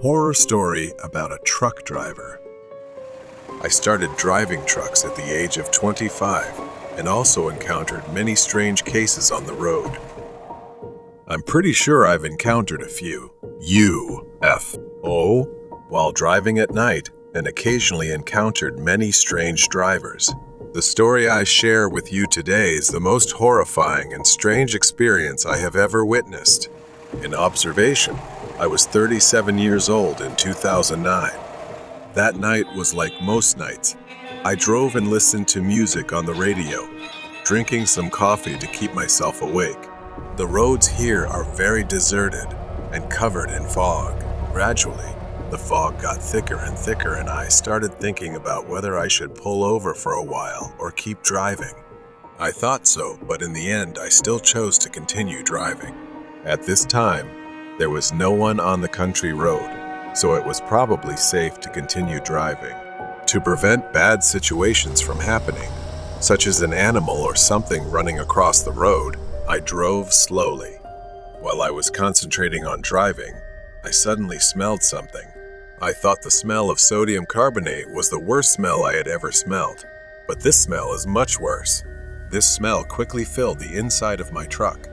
Horror story about a truck driver. I started driving trucks at the age of 25 and also encountered many strange cases on the road. I'm pretty sure I've encountered a few UFO while driving at night and occasionally encountered many strange drivers. The story I share with you today is the most horrifying and strange experience I have ever witnessed. In observation, I was 37 years old in 2009. That night was like most nights. I drove and listened to music on the radio, drinking some coffee to keep myself awake. The roads here are very deserted and covered in fog. Gradually, the fog got thicker and thicker, and I started thinking about whether I should pull over for a while or keep driving. I thought so, but in the end, I still chose to continue driving. At this time, there was no one on the country road, so it was probably safe to continue driving. To prevent bad situations from happening, such as an animal or something running across the road, I drove slowly. While I was concentrating on driving, I suddenly smelled something. I thought the smell of sodium carbonate was the worst smell I had ever smelled, but this smell is much worse. This smell quickly filled the inside of my truck.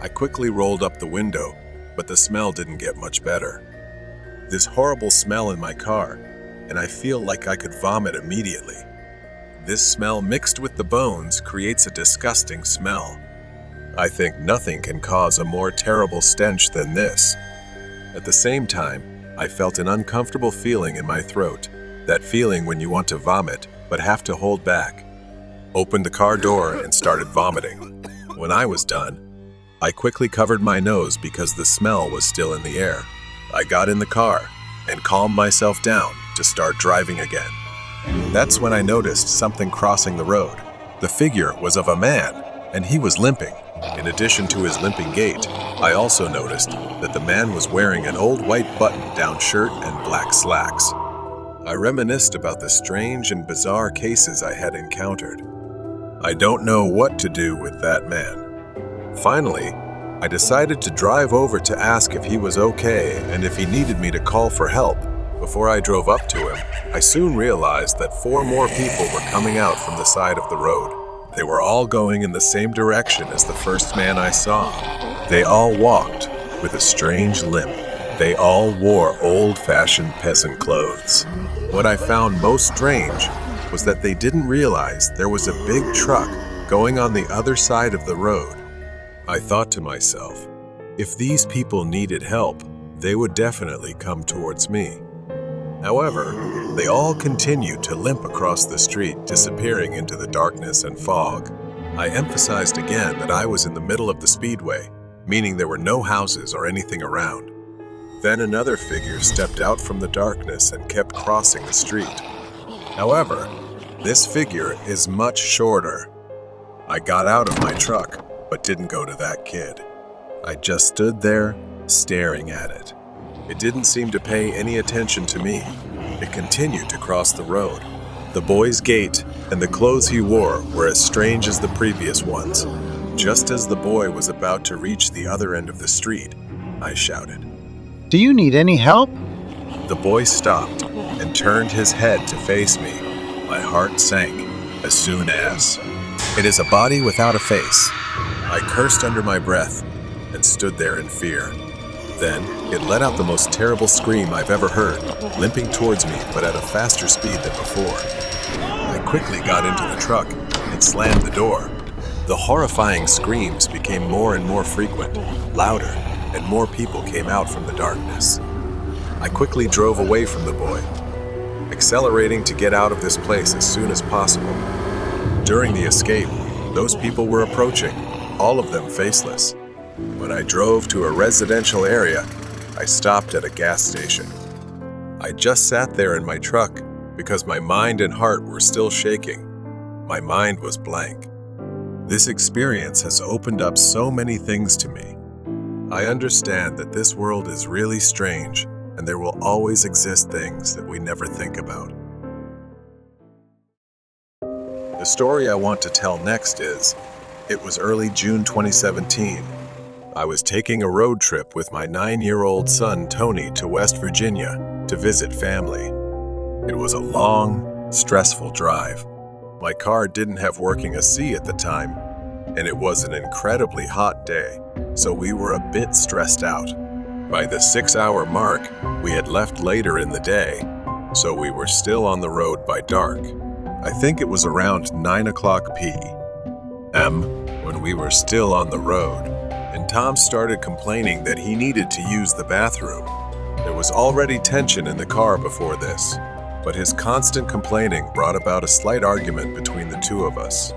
I quickly rolled up the window, but the smell didn't get much better. This horrible smell in my car, and I feel like I could vomit immediately. This smell mixed with the bones creates a disgusting smell. I think nothing can cause a more terrible stench than this. At the same time, I felt an uncomfortable feeling in my throat. That feeling when you want to vomit, but have to hold back. Opened the car door and started vomiting. When I was done, I quickly covered my nose because the smell was still in the air. I got in the car and calmed myself down to start driving again. That's when I noticed something crossing the road. The figure was of a man, and he was limping. In addition to his limping gait, I also noticed that the man was wearing an old white button-down shirt and black slacks. I reminisced about the strange and bizarre cases I had encountered. I don't know what to do with that man. Finally, I decided to drive over to ask if he was okay and if he needed me to call for help. Before I drove up to him, I soon realized that 4 more people were coming out from the side of the road. They were all going in the same direction as the first man I saw. They all walked with a strange limp. They all wore old-fashioned peasant clothes. What I found most strange was that they didn't realize there was a big truck going on the other side of the road. I thought to myself, if these people needed help, they would definitely come towards me. However, they all continued to limp across the street, disappearing into the darkness and fog. I emphasized again that I was in the middle of the speedway, meaning there were no houses or anything around. Then another figure stepped out from the darkness and kept crossing the street. However, this figure is much shorter. I got out of my truck, but didn't go to that kid. I just stood there, staring at it. It didn't seem to pay any attention to me. It continued to cross the road. The boy's gait and the clothes he wore were as strange as the previous ones. Just as the boy was about to reach the other end of the street, I shouted, "Do you need any help?" The boy stopped and turned his head to face me. My heart sank as soon as it is a body without a face. I cursed under my breath and stood there in fear. Then, it let out the most terrible scream I've ever heard, limping towards me but at a faster speed than before. I quickly got into the truck and slammed the door. The horrifying screams became more and more frequent, louder, and more people came out from the darkness. I quickly drove away from the boy, accelerating to get out of this place as soon as possible. During the escape, those people were approaching, all of them faceless. When I drove to a residential area, I stopped at a gas station. I just sat there in my truck because my mind and heart were still shaking. My mind was blank. This experience has opened up so many things to me. I understand that this world is really strange, and there will always exist things that we never think about. The story I want to tell next is, it was early June 2017. I was taking a road trip with my 9-year-old son Tony to West Virginia to visit family. It was a long, stressful drive. My car didn't have working AC at the time, and it was an incredibly hot day, so we were a bit stressed out. By the 6-hour mark, we had left later in the day, so we were still on the road by dark. I think it was around 9 o'clock p.m. when we were still on the road, and Tom started complaining that he needed to use the bathroom. There was already tension in the car before this, but his constant complaining brought about a slight argument between the two of us.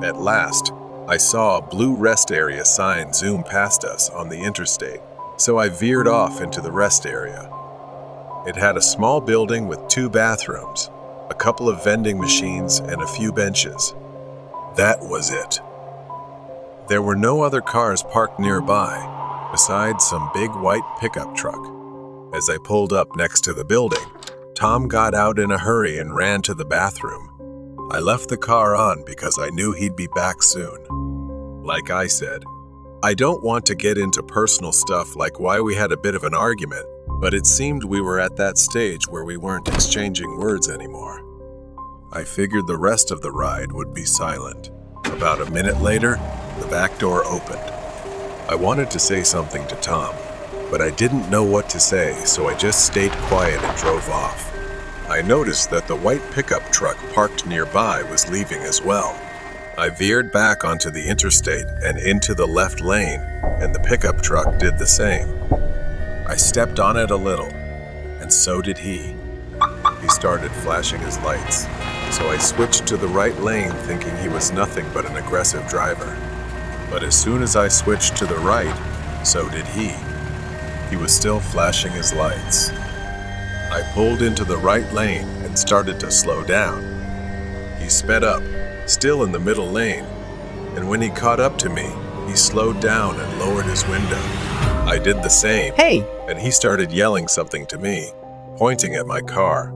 At last, I saw a blue rest area sign zoom past us on the interstate, so I veered off into the rest area. It had a small building with 2 bathrooms, a couple of vending machines, and a few benches. That was it. There were no other cars parked nearby, besides some big white pickup truck. As I pulled up next to the building, Tom got out in a hurry and ran to the bathroom. I left the car on because I knew he'd be back soon. Like I said, I don't want to get into personal stuff like why we had a bit of an argument, but it seemed we were at that stage where we weren't exchanging words anymore. I figured the rest of the ride would be silent. About a minute later, the back door opened. I wanted to say something to Tom, but I didn't know what to say, so I just stayed quiet and drove off. I noticed that the white pickup truck parked nearby was leaving as well. I veered back onto the interstate and into the left lane, and the pickup truck did the same. I stepped on it a little, and so did he. He started flashing his lights, so I switched to the right lane thinking he was nothing but an aggressive driver. But as soon as I switched to the right, so did he. He was still flashing his lights. I pulled into the right lane and started to slow down. He sped up, still in the middle lane, and when he caught up to me, he slowed down and lowered his window. I did the same. Hey! And he started yelling something to me, pointing at my car.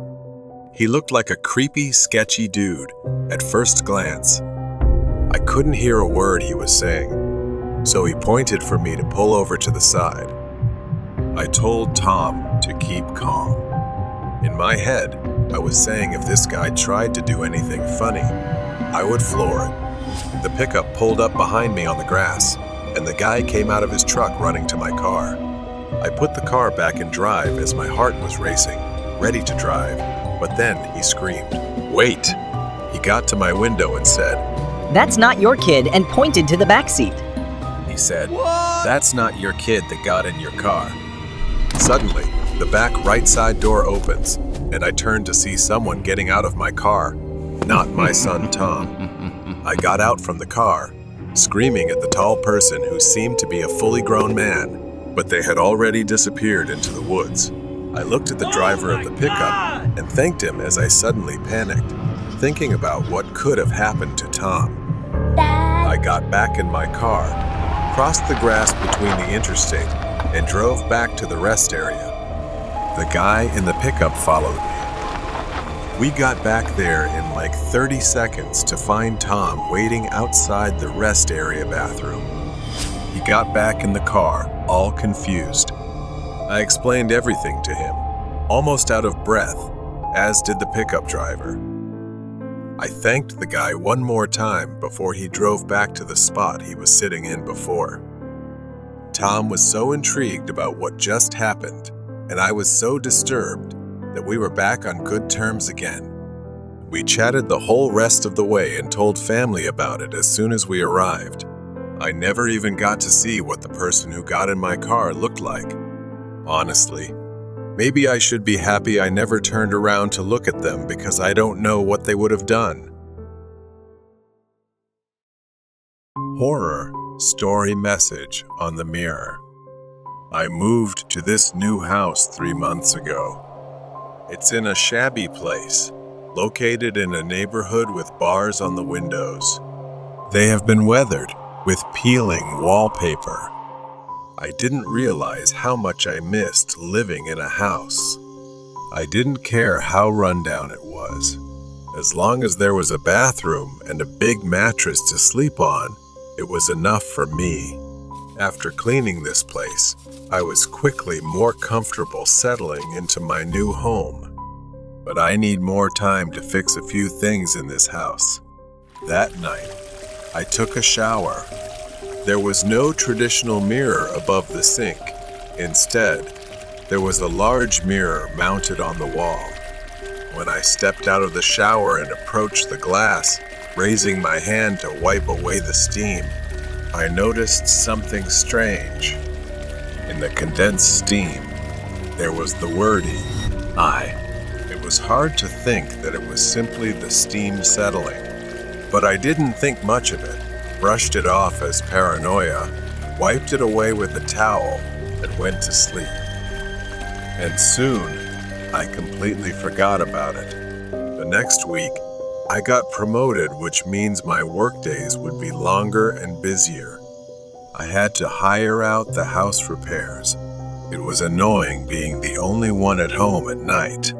He looked like a creepy, sketchy dude at first glance. I couldn't hear a word he was saying, so he pointed for me to pull over to the side. I told Tom to keep calm. In my head, I was saying if this guy tried to do anything funny, I would floor it. The pickup pulled up behind me on the grass, and the guy came out of his truck running to my car. I put the car back in drive as my heart was racing, ready to drive, but then he screamed, "Wait!" He got to my window and said, That's not your kid, and pointed to the back seat. He said, "That's not your kid that got in your car." Suddenly, the back right side door opens, and I turned to see someone getting out of my car, not my son Tom. I got out from the car, screaming at the tall person who seemed to be a fully grown man, but they had already disappeared into the woods. I looked at the driver of the pickup and thanked him as I suddenly panicked, thinking about what could have happened to Tom. I got back in my car, crossed the grass between the interstate, and drove back to the rest area. The guy in the pickup followed me. We got back there in like 30 seconds to find Tom waiting outside the rest area bathroom. He got back in the car, all confused. I explained everything to him, almost out of breath, as did the pickup driver. I thanked the guy one more time before he drove back to the spot he was sitting in before. Tom was so intrigued about what just happened, and I was so disturbed that we were back on good terms again. We chatted the whole rest of the way and told family about it as soon as we arrived. I never even got to see what the person who got in my car looked like. Honestly, maybe I should be happy I never turned around to look at them because I don't know what they would have done. Horror story message on the mirror. I moved to this new house 3 months ago. It's in a shabby place, located in a neighborhood with bars on the windows. They have been weathered with peeling wallpaper. I didn't realize how much I missed living in a house. I didn't care how rundown it was. As long as there was a bathroom and a big mattress to sleep on, it was enough for me. After cleaning this place, I was quickly more comfortable settling into my new home. But I need more time to fix a few things in this house. That night, I took a shower. There was no traditional mirror above the sink. Instead, there was a large mirror mounted on the wall. When I stepped out of the shower and approached the glass, raising my hand to wipe away the steam, I noticed something strange. In the condensed steam, there was the wording, I. It was hard to think that it was simply the steam settling, but I didn't think much of it, brushed it off as paranoia, wiped it away with a towel, and went to sleep. And soon, I completely forgot about it. The next week, I got promoted, which means my workdays would be longer and busier. I had to hire out the house repairs. It was annoying being the only one at home at night.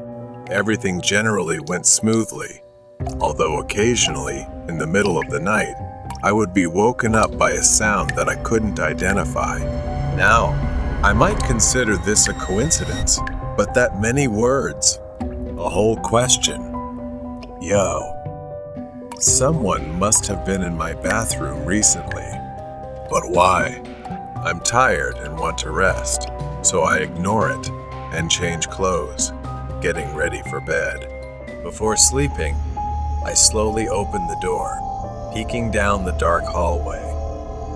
Everything generally went smoothly, although occasionally, in the middle of the night, I would be woken up by a sound that I couldn't identify. Now, I might consider this a coincidence, but that many words, a whole question. Yo. Someone must have been in my bathroom recently. But why? I'm tired and want to rest, so I ignore it and change clothes, getting ready for bed. Before sleeping, I slowly opened the door, peeking down the dark hallway.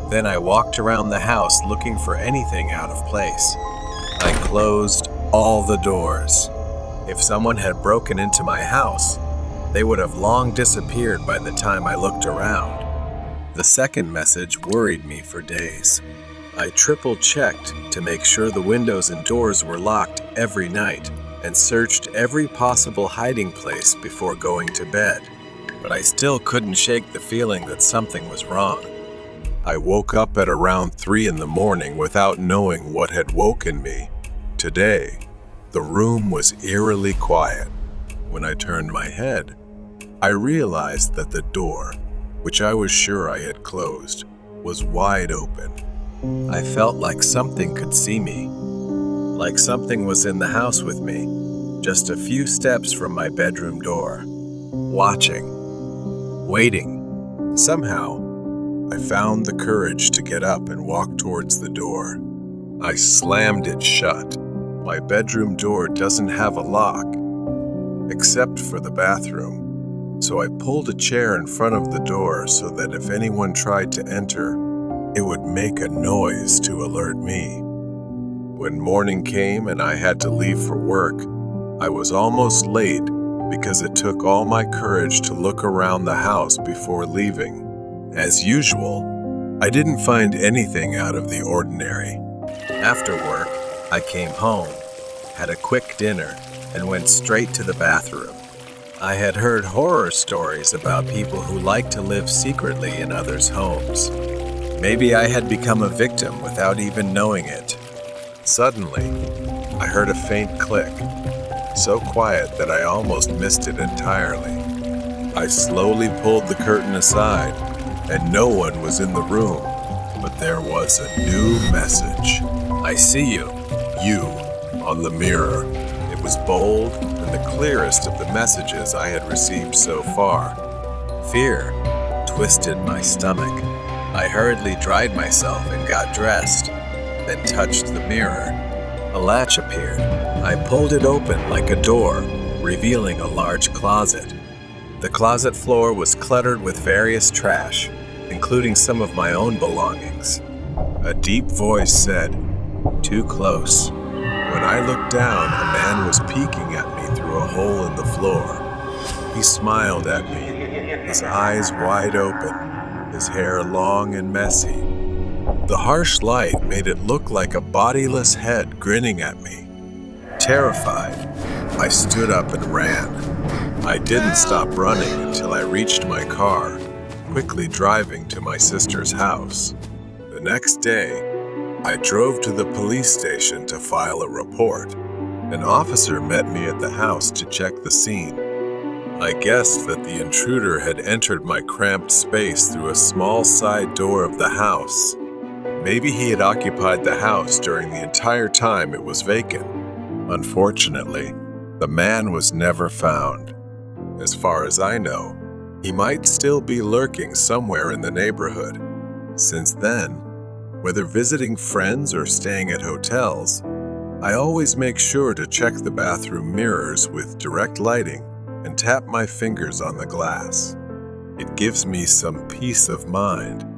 Then I walked around the house looking for anything out of place. I closed all the doors. If someone had broken into my house, they would have long disappeared by the time I looked around. The second message worried me for days. I triple-checked to make sure the windows and doors were locked every night and searched every possible hiding place before going to bed. But I still couldn't shake the feeling that something was wrong. I woke up at around 3 in the morning without knowing what had woken me. Today, the room was eerily quiet. When I turned my head, I realized that the door, which I was sure I had closed, was wide open. I felt like something could see me, like something was in the house with me, just a few steps from my bedroom door, watching, waiting. Somehow, I found the courage to get up and walk towards the door. I slammed it shut. My bedroom door doesn't have a lock, except for the bathroom. So I pulled a chair in front of the door so that if anyone tried to enter, it would make a noise to alert me. When morning came and I had to leave for work, I was almost late because it took all my courage to look around the house before leaving. As usual, I didn't find anything out of the ordinary. After work, I came home, had a quick dinner, and went straight to the bathroom. I had heard horror stories about people who like to live secretly in others' homes. Maybe I had become a victim without even knowing it. Suddenly, I heard a faint click, so quiet that I almost missed it entirely. I slowly pulled the curtain aside, and no one was in the room, but there was a new message. I see you, on the mirror. It was bold and the clearest of the messages I had received so far. Fear twisted my stomach. I hurriedly dried myself and got dressed, then touched the mirror. A latch appeared. I pulled it open like a door, revealing a large closet. The closet floor was cluttered with various trash, including some of my own belongings. A deep voice said, "Too close." When I looked down, a man was peeking at me through a hole in the floor. He smiled at me, his eyes wide open, his hair long and messy. The harsh light made it look like a bodiless head grinning at me. Terrified, I stood up and ran. I didn't stop running until I reached my car, quickly driving to my sister's house. The next day, I drove to the police station to file a report. An officer met me at the house to check the scene. I guessed that the intruder had entered my cramped space through a small side door of the house. Maybe he had occupied the house during the entire time it was vacant. Unfortunately, the man was never found. As far as I know, he might still be lurking somewhere in the neighborhood. Since then, whether visiting friends or staying at hotels, I always make sure to check the bathroom mirrors with direct lighting and tap my fingers on the glass. It gives me some peace of mind